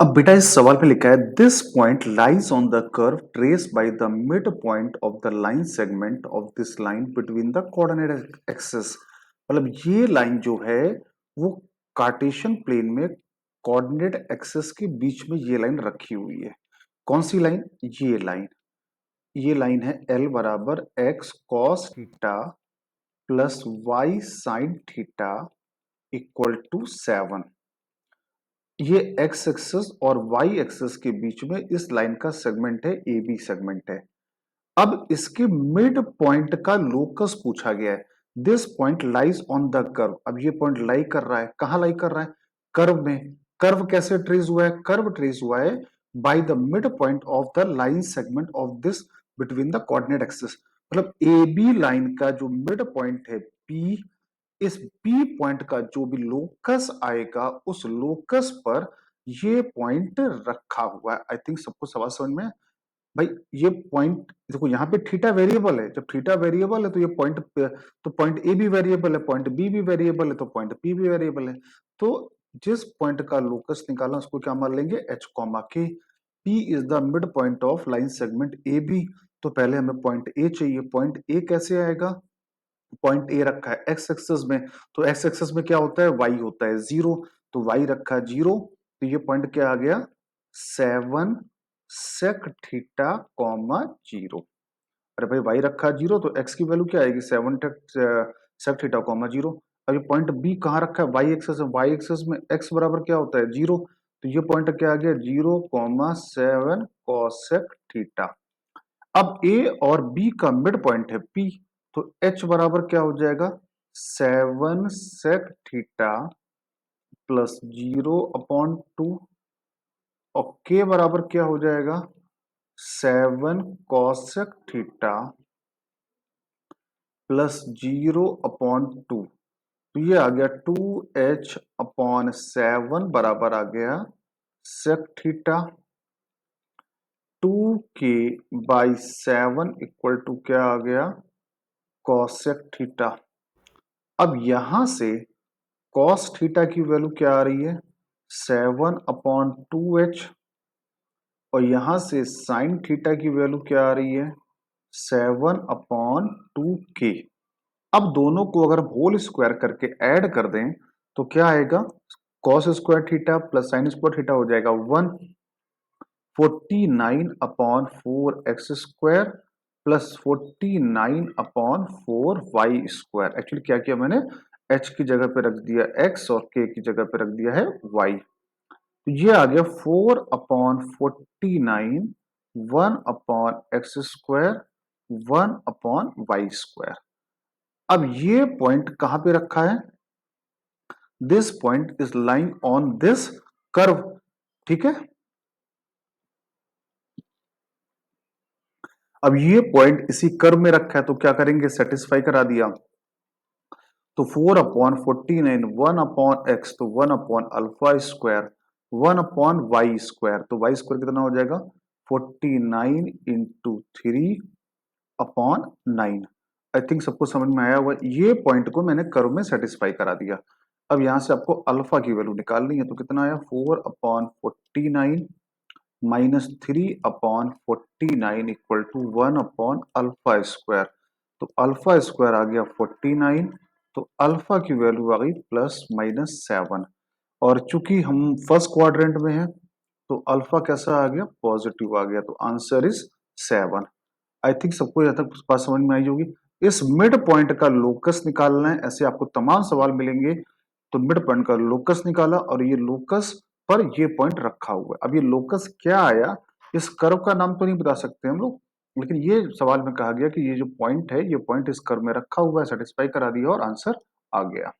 अब बेटा इस सवाल पे लिखा है this point lies on the curve trace by the mid point of the line segment of this line between the coordinate axis. मतलब ये लाइन जो है वो कार्टेशियन प्लेन में कोऑर्डिनेट एक्सिस के बीच में ये लाइन रखी हुई है। कौन सी लाइन? ये लाइन है एल बराबर x cos theta plus y sine theta equal to 7। ये एक्स एक्सिस और वाई एक्सिस के बीच में इस लाइन का सेगमेंट है, ए बी सेगमेंट है। अब इसके मिड पॉइंट का लोकस पूछा गया है। This point lies on the curve. अब ये पॉइंट लाई कर रहा है, कहां लाई कर रहा है? कर्व में। कर्व कैसे ट्रेस हुआ है? कर्व ट्रेस हुआ है bye the mid point of the line segment of this between the coordinate axis. मतलब ए बी लाइन का जो मिड पॉइंट है पी, इस बी पॉइंट का जो भी लोकस आएगा उस लोकस पर ये पॉइंट रखा हुआ है। आई थिंक सबको सवाल समझ में? भाई ये पॉइंट देखो, यहाँ पे थीटा वेरिएबल है। जब थीटा वेरिएबल है तो ये पॉइंट, तो पॉइंट ए भी वेरिएबल है, पॉइंट बी भी वेरिएबल है, तो पॉइंट पी भी वेरिएबल है। तो जिस पॉइंट का लोकस निकाला उसको क्या मान लेंगे? H comma K. P is the mid point of line segment A B. तो पहले हमें पॉइंट ए चाहिए। पॉइंट ए कैसे आएगा? पॉइंट ए रखा है एक्स एक्सिस में, तो एक्स एक्सिस में क्या होता है? वाई होता है 0। तो वाई रखा है 0, तो ये पॉइंट क्या आ गया? 7 सेक थीटा कॉमा 0। अरे भाई वाई रखा है 0 तो एक्स की वैल्यू क्या आएगी? 7 सेक थीटा कॉमा 0। अब ये पॉइंट बी कहाँ रखा है? वाई एक्सिस में। वाई एक्सिस में एक्स बराबर क्या होता है? 0। तो ये पॉइंट क्या आ गया? 0 कॉमा 7 कॉसेक थीटा। अब ए और बी का मिड पॉइंट है पी, तो एच बराबर क्या हो जाएगा? 7 सेक थीटा प्लस 0/2 और के बराबर क्या हो जाएगा? 7 कॉसेक थीटा प्लस 0/2। तो ये आ गया 2h/7 बराबर आ गया sec theta. 2k/7 equal to क्या आ गया? Cosec theta. अब यहां से कॉस थीटा की वैल्यू क्या आ रही है? 7/2h। और यहां से साइन थीटा की वैल्यू क्या आ रही है? 7/2k। अब दोनों को अगर होल स्क्वायर करके ऐड कर दें तो क्या आएगा? Cos square theta plus sine square theta हो जाएगा 1। 49/4x square plus 49/4y square. Actually क्या किया मैंने? h की जगह पे रख दिया x और k की जगह पे रख दिया है y। तो ये आ गया 4/49 1/x स्क्वायर 1/y स्क्वायर। अब ये पॉइंट कहां पे रखा है? This point is lying on this curve. ठीक है। अब ये पॉइंट इसी कर्व में रखा है तो क्या करेंगे? सेटिस्फाई करा दिया। तो 4/49 1/x, तो 1/अल्फा स्क्वायर 1/y स्क्वायर। तो y स्क्वायर कितना हो जाएगा? 49 इंटू 3/9। आई थिंक सबको समझ में आया हुआ। ये पॉइंट को मैंने कर्व में सेटिस्फाई करा दिया। अब यहां से आपको अल्फा की वैल्यू निकालनी है, तो कितना आया? 4/49 माइनस 3/49 इक्वल टू 1/अल्फा स्क्वायर। तो अल्फा स्क्वायर आ गया 49। तो अल्फा की वैल्यू आ गई +-7। और चूंकि हम फर्स्ट क्वाड्रेंट में हैं तो अल्फा कैसा आ गया? पॉजिटिव आ गया। तो आंसर इज 7। आई थिंक सबको यहाँ तक बात समझ में आई होगी। इस मिड पॉइंट का लोकस निकालना है। ऐसे आपको तमाम सवाल मिलेंगे। तो मिड पॉइंट का लोकस निकाला और ये लोकस पर ये पॉइंट रखा हुआ है। अब ये लोकस क्या आया, इस कर्व का नाम तो नहीं बता सकते हम लोग, लेकिन ये सवाल में कहा गया कि ये जो पॉइंट है ये पॉइंट इस कर्व में रखा हुआ है। सेटिस्फाई करा दिया और आंसर आ गया।